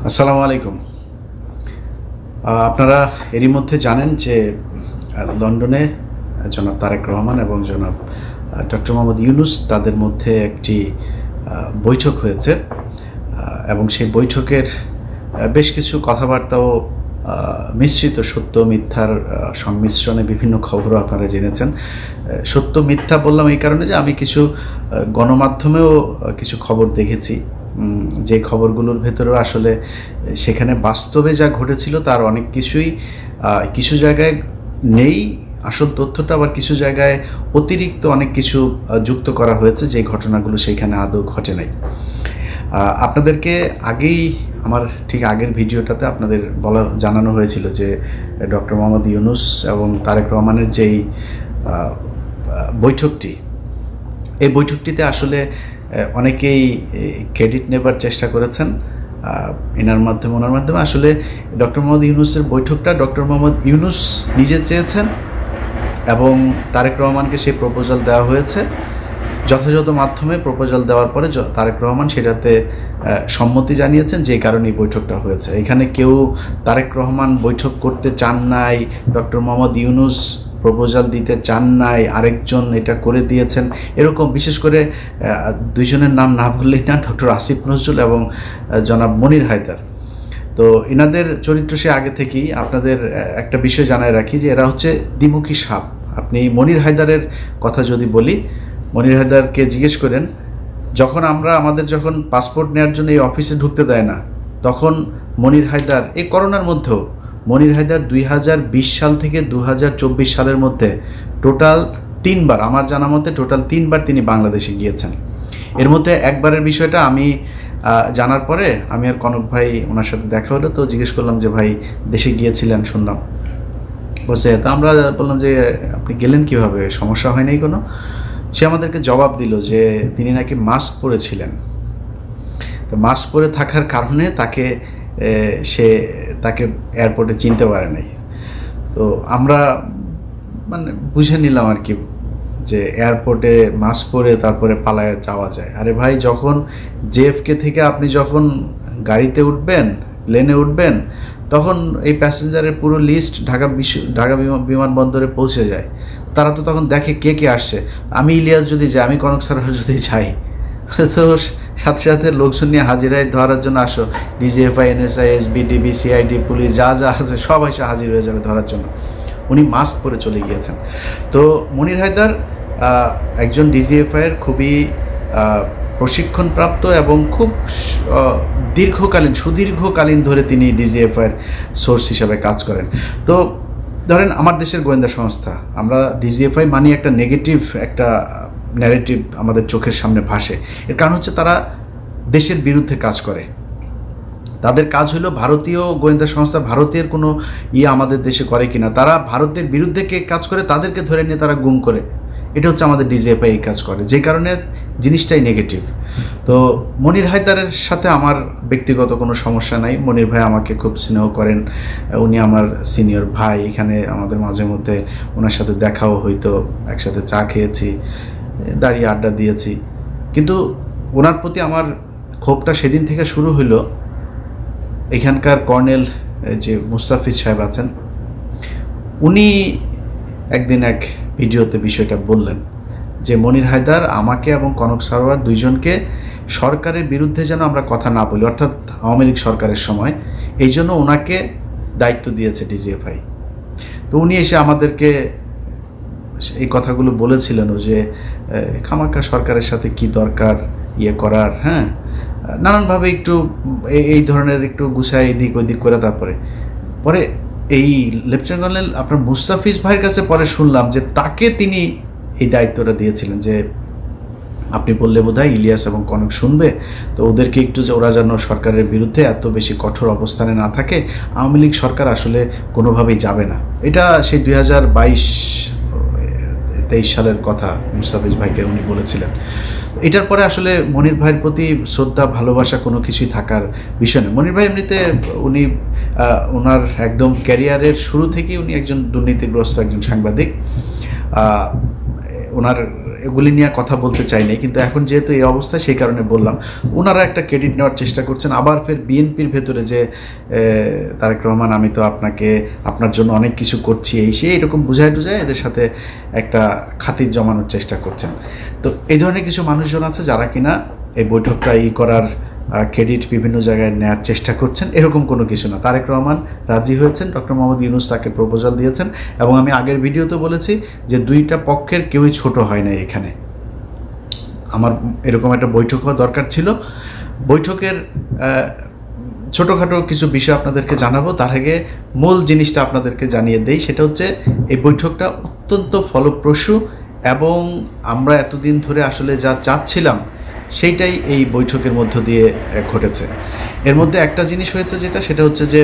আসসালামু আলাইকুম। আপনারা এরই মধ্যে জানেন যে লন্ডনে জনাব তারেক রহমান এবং জনাব ডক্টর মোহাম্মদ ইউনূস তাদের মধ্যে একটি বৈঠক হয়েছে এবং সেই বৈঠকের বেশ কিছু কথাবার্তাও মিশ্রিত সত্য মিথ্যার সংমিশ্রণে বিভিন্ন খবরও আপনারা জেনেছেন। সত্য মিথ্যা বললাম এই কারণে যে আমি কিছু গণমাধ্যমেও কিছু খবর দেখেছি, যে খবরগুলোর ভেতরেও আসলে সেখানে বাস্তবে যা ঘটেছিল তার অনেক কিছুই কিছু জায়গায় নেই আসল তথ্যটা, আবার কিছু জায়গায় অতিরিক্ত অনেক কিছু যুক্ত করা হয়েছে যে ঘটনাগুলো সেইখানে আদৌ ঘটে নাই। আপনাদেরকে আগেই আমার ঠিক আগের ভিডিওটাতে আপনাদের জানানো হয়েছিল যে ডক্টর মোহাম্মদ ইউনূস এবং তারেক রহমানের যেই বৈঠকটি, এই বৈঠকটিতে আসলে অনেকেই ক্রেডিট নেবার চেষ্টা করেছেন ওনার মাধ্যমে। আসলে ডক্টর মোহাম্মদ ইউনূসের বৈঠকটা ডক্টর মোহাম্মদ ইউনূস নিজে চেয়েছেন এবং তারেক রহমানকে সেই প্রপোজাল দেওয়া হয়েছে। যথাযথ মাধ্যমে প্রপোজাল দেওয়ার পরে তারেক রহমান সেটাতে সম্মতি জানিয়েছেন, যে কারণে এই বৈঠকটা হয়েছে। এখানে কেউ তারেক রহমান বৈঠক করতে চান নাই, ডক্টর মোহাম্মদ ইউনূস প্রপোজাল দিতে চান নাই, আরেকজন এটা করে দিয়েছেন, এরকম বিশেষ করে দুইজনের নাম না বললেই না, ডক্টর আসিফ নজরুল এবং জনাব মনির হায়দার। তো এনাদের চরিত্র সে আগে থেকেই আপনাদের একটা বিষয় জানায় রাখি যে এরা হচ্ছে দ্বিমুখী সাপ। আপনি মনির হায়দারের কথা যদি বলি, মনির হায়দারকে জিজ্ঞেস করেন, আমাদের যখন পাসপোর্ট নেওয়ার জন্য এই অফিসে ঢুকতে দেয় না, তখন মনির হায়দার এই করোনার মধ্যেও মনির হায়দার 2020 সাল থেকে 2024 সালের মধ্যে টোটাল 3বার, আমার জানা মতে টোটাল 3বার তিনি বাংলাদেশে গিয়েছেন। এর মধ্যে একবারের বিষয়টা আমি জানার পরে আমি আর কনক ভাই ওনার সাথে দেখা হলো, তো জিজ্ঞেস করলাম যে ভাই দেশে গিয়েছিলেন শুনলাম, বলছে তো আমরা বললাম যে আপনি গেলেন কিভাবে, সমস্যা হয় নাই কোনো? সে আমাদেরকে জবাব দিল যে তিনি নাকি মাস্ক পরেছিলেন, তো মাস্ক পরে থাকার কারণে তাকে এয়ারপোর্টে চিনতে পারে নাই। তো আমরা মানে বুঝে নিলাম আর কি যে এয়ারপোর্টে মাস্ক পরে তারপরে পালায় যাওয়া যায়। আরে ভাই, যখন জেএফকে থেকে আপনি যখন গাড়িতে উঠবেন, প্লেনে উঠবেন, তখন এই প্যাসেঞ্জারের পুরো লিস্ট ঢাকা বিমানবন্দরে পৌঁছে যায়। তারা তো তখন দেখে কে কে আসছে। আমি ইলিয়াস যদি যাই, আমি কনক স্যার যদি যাই, তো সাথে সাথে লোকজন নিয়ে হাজিরায় ধরার জন্য আসো, ডিজিএফআই, এনএসআই, এসবিডিবি, সিআইডি, পুলিশ যা যা আছে সব এসে হাজির হয়ে যাবে ধরার জন্য। উনি মাস্ক পরে চলে গিয়েছেন। তো মনির হায়দার একজন ডিজিএফআইয়ের খুবই প্রশিক্ষণপ্রাপ্ত এবং খুব সুদীর্ঘকালীন ধরে তিনি ডিজিএফআইয়ের সোর্স হিসাবে কাজ করেন। তো ধরেন আমার দেশের গোয়েন্দা সংস্থা, আমরা ডিজিএফআই মানি একটা নেগেটিভ একটা ন্যারেটিভ আমাদের চোখের সামনে ভাসে। এর কারণ হচ্ছে তারা দেশের বিরুদ্ধে কাজ করে। তাদের কাজ হলো ভারতীয় গোয়েন্দা সংস্থা ভারতের কোনো আমাদের দেশে করে কিনা, তারা ভারতের বিরুদ্ধে কে কাজ করে তাদেরকে ধরে নিয়ে তারা গুম করে। এটা হচ্ছে আমাদের ডিজিএফআই এই কাজ করে, যে কারণে জিনিসটাই নেগেটিভ। তো মনির হায়দারের সাথে আমার ব্যক্তিগত কোনো সমস্যা নাই। মনির ভাই আমাকে খুব স্নেহ করেন, উনি আমার সিনিয়র ভাই। এখানে আমাদের মাঝে মধ্যে ওনার সাথে দেখাও হইতো, একসাথে চা খেয়েছি, দাঁড়িয়ে আড্ডা দিয়েছি। কিন্তু ওনার প্রতি আমার ক্ষোভটা সেদিন থেকে শুরু হইলো, এখানকার কর্নেল যে মুস্তাফিজ সাহেব আছেন, উনি একদিন এক ভিডিওতে বিষয়টা বললেন যে মনির হায়দার আমাকে এবং কনক সারোয়ার দুইজনকে সরকারের বিরুদ্ধে যেন আমরা কথা না বলি, অর্থাৎ আওয়ামী লীগ সরকারের সময়, এই জন্য ওনাকে দায়িত্ব দিয়েছে ডিজিএফআই। তো উনি এসে আমাদেরকে এই কথাগুলো বলেছিলেন যে খামাকা সরকারের সাথে কি দরকার করার, হ্যাঁ, নানানভাবে একটু এই ধরনের একটু গুছায় এদিক ওদিক করে। পরে এই লেফটেন্যান্ট কর্নেল আপনার মুস্তাফিজ ভাইয়ের কাছে পরে শুনলাম যে তাকে তিনি এই দায়িত্বটা দিয়েছিলেন যে আপনি বললে বোধহয় ইলিয়াস এবং কনক শুনবে, তো ওদেরকে একটু যে ওরা যেন সরকারের বিরুদ্ধে এত বেশি কঠোর অবস্থানে না থাকে, আওয়ামী লীগ সরকার আসলে কোনোভাবেই যাবে না। এটা সেই 2022-23 সালের কথা মুস্তাফিজ ভাইকে উনি বলেছিলেন। এটার পরে আসলে মনির ভাইয়ের প্রতি শ্রদ্ধা ভালোবাসা কোনো কিছুই থাকার বিষয় নেই। মনির ভাই এমনিতে উনি ওনার একদম ক্যারিয়ারের শুরু থেকেই উনি একজন দুর্নীতিগ্রস্ত একজন সাংবাদিক। ওনার এগুলি নিয়ে কথা বলতে চাই নাই, কিন্তু এখন যেহেতু এই অবস্থা সেই কারণে বললাম। ওনারা একটা ক্রেডিট নেওয়ার চেষ্টা করছেন, আবার ফের বিএনপির ভেতরে যে তারেক রহমান আমি তো আপনার জন্য অনেক কিছু করছি এই সেই এরকম বুঝায় টুঝায় এদের সাথে একটা খাতির জমানোর চেষ্টা করছেন। তো এই ধরনের কিছু মানুষজন আছে যারা কিনা এই বৈঠকটা করার ক্রেডিট বিভিন্ন জায়গায় নেওয়ার চেষ্টা করছেন। এরকম কোনো কিছু না। তারেক রহমান রাজি হয়েছেন, ডক্টর মোহাম্মদ ইউনূস তাকে প্রপোজাল দিয়েছেন, এবং আমি আগের ভিডিওতে বলেছি যে দুইটা পক্ষের কেউই ছোট হয় না। এখানে আমার এরকম একটা বৈঠক হওয়া দরকার ছিল। বৈঠকের ছোটোখাটো কিছু বিষয় আপনাদেরকে জানাবো, তার আগে মূল জিনিসটা আপনাদেরকে জানিয়ে দেই। সেটা হচ্ছে এই বৈঠকটা অত্যন্ত ফলপ্রসূ, এবং আমরা এতদিন ধরে আসলে যা চাচ্ছিলাম সেইটাই এই বৈঠকের মধ্য দিয়ে ঘটেছে। এর মধ্যে একটা জিনিস হয়েছে সেটা হচ্ছে যে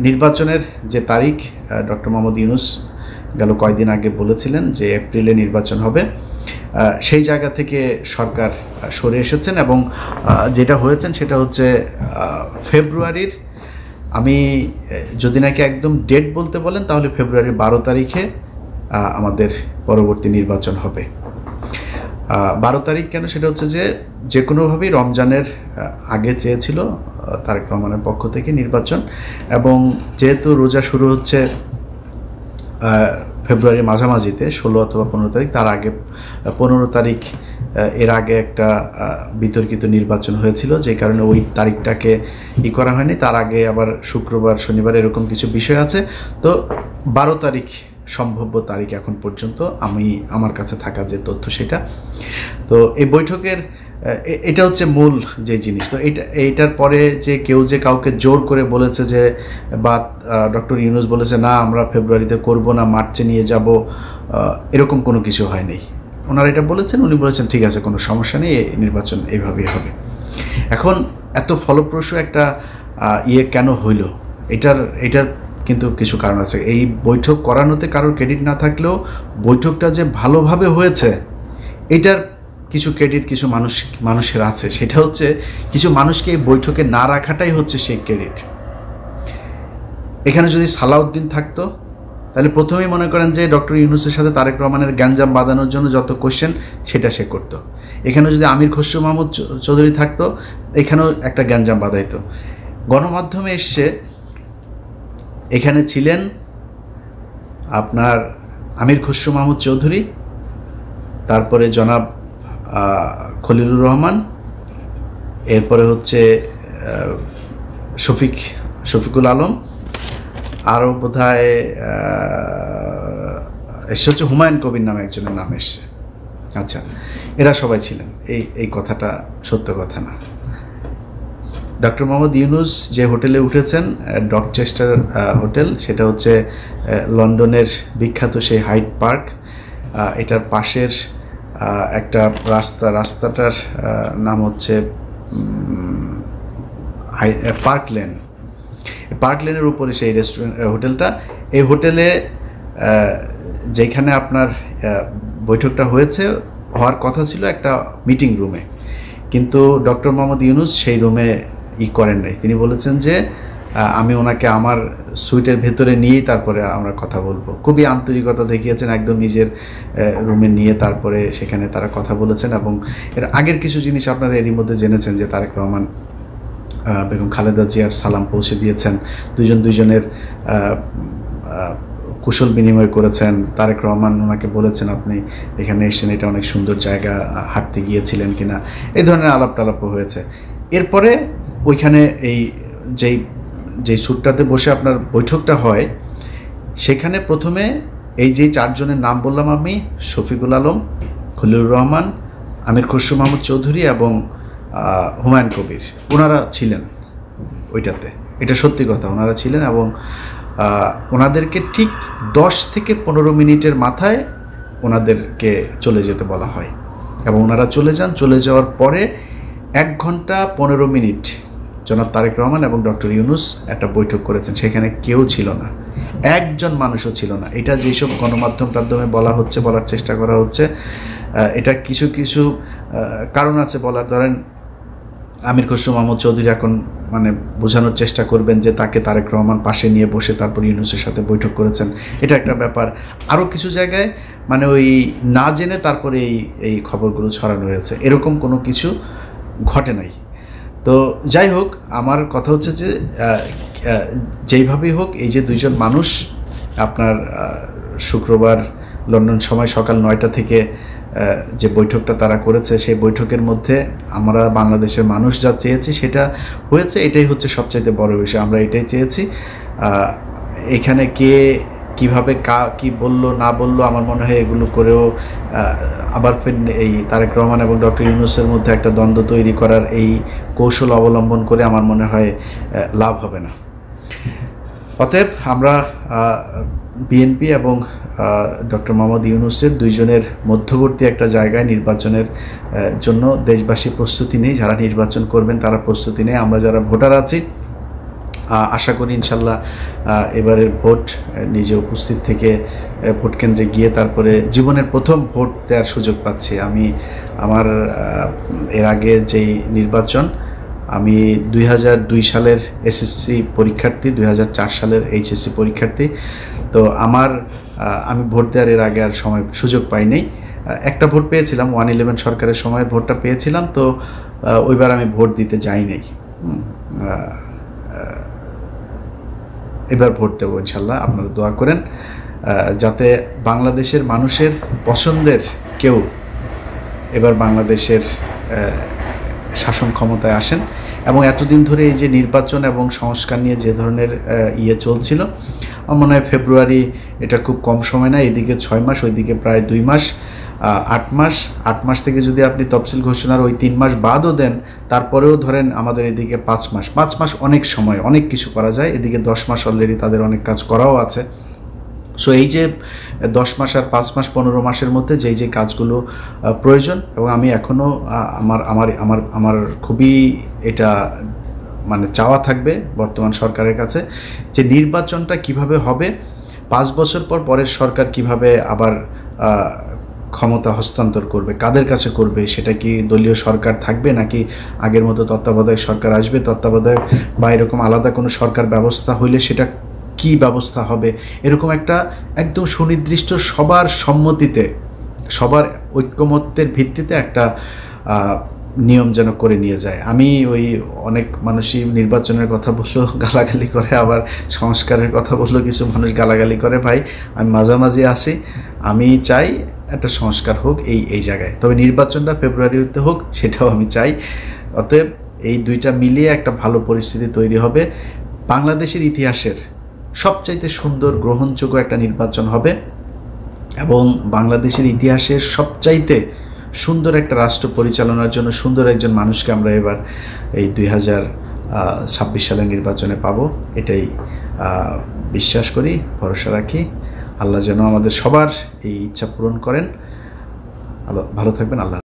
নির্বাচনের যে তারিখ ডক্টর মোহাম্মদ ইউনূস গেল কয়েকদিন আগে বলেছিলেন যে এপ্রিলে নির্বাচন হবে, সেই জায়গা থেকে সরকার সরে এসেছেন, এবং যেটা হয়েছেন সেটা হচ্ছে ফেব্রুয়ারির, আমি যদি নাকি একদম ডেট বলতে বলেন তাহলে ফেব্রুয়ারির 12 তারিখে আমাদের পরবর্তী নির্বাচন হবে। 12 তারিখ কেন? সেটা হচ্ছে যে কোনোভাবেই রমজানের আগে চেয়েছিল তারেক রহমানের পক্ষ থেকে নির্বাচন, এবং যেহেতু রোজা শুরু হচ্ছে ফেব্রুয়ারির মাঝামাঝিতে 16 অথবা 15 তারিখ, তার আগে 15 তারিখ এর আগে একটা বিতর্কিত নির্বাচন হয়েছিল, যে কারণে ওই তারিখটাকে করা হয়নি। তার আগে আবার শুক্রবার শনিবার এরকম কিছু বিষয় আছে। তো 12 তারিখ সম্ভাব্য তারিখ এখন পর্যন্ত আমার কাছে থাকা যে তথ্য সেটা। তো এই বৈঠকের এটা হচ্ছে মূল যে জিনিস। তো এইটার পরে যে কেউ যে কাউকে জোর করে বলেছে যে, বা ডক্টর ইউনূস বলেছে না আমরা ফেব্রুয়ারিতে করব না, মার্চে নিয়ে যাব, এরকম কোনো কিছু হয়নি। ওনারা এটা বলেছেন, উনি বলেছেন ঠিক আছে কোনো সমস্যা নেই, নির্বাচন এইভাবেই হবে। এখন এত ফলপ্রসূ একটা কেন হইল, এটার কিন্তু কিছু কারণ আছে। এই বৈঠক করানোতে কারোর ক্রেডিট না থাকলেও বৈঠকটা যে ভালোভাবে হয়েছে এটার কিছু ক্রেডিট কিছু মানুষের আছে। সেটা হচ্ছে কিছু মানুষকে এই বৈঠকে না রাখাটাই হচ্ছে সেই ক্রেডিট। এখানে যদি সালাউদ্দিন থাকতো তাহলে প্রথমেই মনে করেন যে ডক্টর ইউনূসের সাথে তারেক রহমানের গ্যাঞ্জাম বাঁধানোর জন্য যত কোশ্চেন সেটা সে করতো। এখানে যদি আমির খসরু মাহমুদ চৌধুরী থাকতো, এখানেও একটা গ্যাঞ্জাম বাঁধাইতো। গণমাধ্যমে এসছে, এখানে ছিলেন আপনার আমির খসরু মাহমুদ চৌধুরী, তারপরে জনাব খলিলুর রহমান, এরপরে হচ্ছে শফিকুল আলম, আরও বোধহয় এসে হচ্ছে হুমায়ুন কবির নামে একজনের নাম এসছে। আচ্ছা, এরা সবাই ছিলেন। এই কথাটা সত্য কথা না। ডক্টর মোহাম্মদ ইউনূস যে হোটেলে উঠেছেন, ডকচেস্টার হোটেল, সেটা হচ্ছে লন্ডনের বিখ্যাত সেই হাইড পার্ক, এটার পাশের একটা রাস্তাটার নাম হচ্ছে পার্ক লেনের উপরে সেই হোটেলটা। এই হোটেলে যেখানে আপনার বৈঠকটা হওয়ার কথা ছিল একটা মিটিং রুমে, কিন্তু ডক্টর মোহাম্মদ ইউনূস সেই রুমে করেন নাই। তিনি বলেছেন যে আমি ওনাকে আমার সুইটের ভেতরে নিয়েই তারপরে আমরা কথা বলবো। খুবই আন্তরিকতা দেখিয়েছেন, একদম নিজের রুমে নিয়ে তারপরে সেখানে তারা কথা বলেছেন। এবং এর আগের কিছু জিনিস আপনারা এরই মধ্যে জেনেছেন যে তারেক রহমান বেগম খালেদা জিয়ার সালাম পৌঁছে দিয়েছেন, দুজনের কুশল বিনিময় করেছেন। তারেক রহমান ওনাকে বলেছেন আপনি এখানে এসেছেন, এটা অনেক সুন্দর জায়গা, হাঁটতে গিয়েছিলেন কিনা, এই ধরনের আলাপ টালাপও হয়েছে। এরপরে ওইখানে যেই সুটটাতে বসে আপনার বৈঠকটা হয়, সেখানে প্রথমে এই যে চারজনের নাম বললাম আমি, শফিকুল আলম, খলিলুর রহমান, আমির খসরু মাহমুদ চৌধুরী এবং হুমায়ুন কবির, ওনারা ছিলেন ওইটাতে। এটা সত্যি কথা, ওনারা ছিলেন। এবং ওনাদেরকে ঠিক 10 থেকে 15 মিনিটের মাথায় ওনাদেরকে চলে যেতে বলা হয়, এবং ওনারা চলে যান। চলে যাওয়ার পরে 1 ঘন্টা 15 মিনিট জনাব তারেক রহমান এবং ডক্টর ইউনূস একটা বৈঠক করেছেন। সেখানে কেউ ছিল না, একজন মানুষও ছিল না। এটা যেসব গণমাধ্যমে বলার চেষ্টা করা হচ্ছে, এটা কিছু কারণ আছে বলার। ধরেন আমির খসরু মাহমুদ চৌধুরী এখন বোঝানোর চেষ্টা করবেন যে তাকে তারেক রহমান পাশে নিয়ে বসে তারপর ইউনূসের সাথে বৈঠক করেছেন, এটা একটা ব্যাপার। আরও কিছু জায়গায় মানে ওই না জেনে তারপরে এই খবরগুলো ছড়ানো হয়েছে, এরকম কোনো কিছু ঘটে নাই। তো যাই হোক, আমার কথা হচ্ছে যে যেইভাবেই হোক, এই যে দুইজন মানুষ আপনার শুক্রবার লন্ডন সময় সকাল 9টা থেকে যে বৈঠকটা তারা করেছে, সেই বৈঠকের মধ্যে আমরা বাংলাদেশের মানুষ যা চেয়েছি সেটা হয়েছে। এটাই হচ্ছে সবচাইতে বড় বিষয়, আমরা এটাই চেয়েছি। এখানে কে কীভাবে কি বলল না বলল, আমার মনে হয় এগুলো করেও আবার এই তারেক রহমান এবং ডক্টর ইউনূসের মধ্যে একটা দ্বন্দ্ব তৈরি করার এই কৌশল অবলম্বন করে আমার মনে হয় লাভ হবে না। অতএব আমরা বিএনপি এবং ডক্টর মোহাম্মদ ইউনূসের দুইজনের মধ্যবর্তী একটা জায়গায় নির্বাচনের জন্য দেশবাসী প্রস্তুতি নেই। যারা নির্বাচন করবেন তারা প্রস্তুতি নেই। আমরা যারা ভোটার আছি আশা করি ইনশাল্লাহ এবারের ভোট নিজে উপস্থিত থেকে ভোট কেন্দ্রে গিয়ে তারপরে জীবনের প্রথম ভোট দেওয়ার সুযোগ পাচ্ছি। আমি আমার এর আগে যেই নির্বাচন, আমি 2002 সালের এসএসসি পরীক্ষার্থী, 2004 সালের এইচএসসি পরীক্ষার্থী। তো আমি ভোট দেওয়ার এর আগে আর সুযোগ পাইনি। একটা ভোট পেয়েছিলাম, 111 সরকারের সময় ভোটটা পেয়েছিলাম। তো ওইবার আমি ভোট দিতে যাই নাই। এবার ভোট দেবো ইনশাল্লাহ। আপনারা দোয়া করেন যাতে বাংলাদেশের মানুষের পছন্দের কেউ এবার বাংলাদেশের শাসন ক্ষমতায় আসেন। এবং এতদিন ধরে এই যে নির্বাচন এবং সংস্কার নিয়ে যে ধরনের চলছিল, আমার মনে হয় ফেব্রুয়ারি এটা খুব কম সময় না। এদিকে 6 মাস, ওইদিকে প্রায় 2 মাস, 8 মাস। 8 মাস থেকে যদি আপনি তফসিল ঘোষণার ওই 3 মাস বাদও দেন, তারপরেও ধরেন আমাদের এদিকে 5 মাস। 5 মাস অনেক সময়, অনেক কিছু করা যায়। এদিকে 10 মাস অলরেডি তাদের অনেক কাজ করাও আছে। সো এই যে 10 মাস আর 5 মাস 15 মাসের মধ্যে যে কাজগুলো প্রয়োজন, এবং আমি এখনও আমার খুবই এটা মানে চাওয়া থাকবে বর্তমান সরকারের কাছে যে নির্বাচনটা কিভাবে হবে, 5 বছর পর পরের সরকার কিভাবে আবার ক্ষমতা হস্তান্তর করবে, কাদের কাছে করবে, সেটা কি দলীয় সরকার থাকবে নাকি আগের মতো তত্ত্বাবধায়ক সরকার আসবে, তত্ত্বাবধায়ক বা এরকম আলাদা কোনো সরকার ব্যবস্থা হইলে সেটা কি ব্যবস্থা হবে, এরকম একটা একদম সুনির্দিষ্ট সবার সম্মতিতে, সবার ঐক্যমত্যের ভিত্তিতে একটা নিয়ম যেন করে নিয়ে যায়। আমি ওই অনেক মানুষই নির্বাচনের কথা বললো গালাগালি করে, আবার সংস্কারের কথা বললো কিছু মানুষ গালাগালি করে। ভাই, আমি মাঝামাঝি আছি। আমি চাই একটা সংস্কার হোক এই জায়গায়, তবে নির্বাচনটা ফেব্রুয়ারিতে হোক সেটাও আমি চাই। অতএব এই দুইটা মিলিয়ে একটা ভালো পরিস্থিতি তৈরি হবে। বাংলাদেশের ইতিহাসের সবচাইতে সুন্দর গ্রহণযোগ্য একটা নির্বাচন হবে, এবং বাংলাদেশের ইতিহাসের সবচাইতে সুন্দর একটা রাষ্ট্র পরিচালনার জন্য সুন্দর একজন মানুষকে আমরা এবার এই 2026 সালের নির্বাচনে পাবো। এটাই বিশ্বাস করি, ভরসা রাখি। আল্লাহ যেন আমাদের সবার এই ইচ্ছা পূরণ করেন। ভালো থাকবেন। আল্লাহ।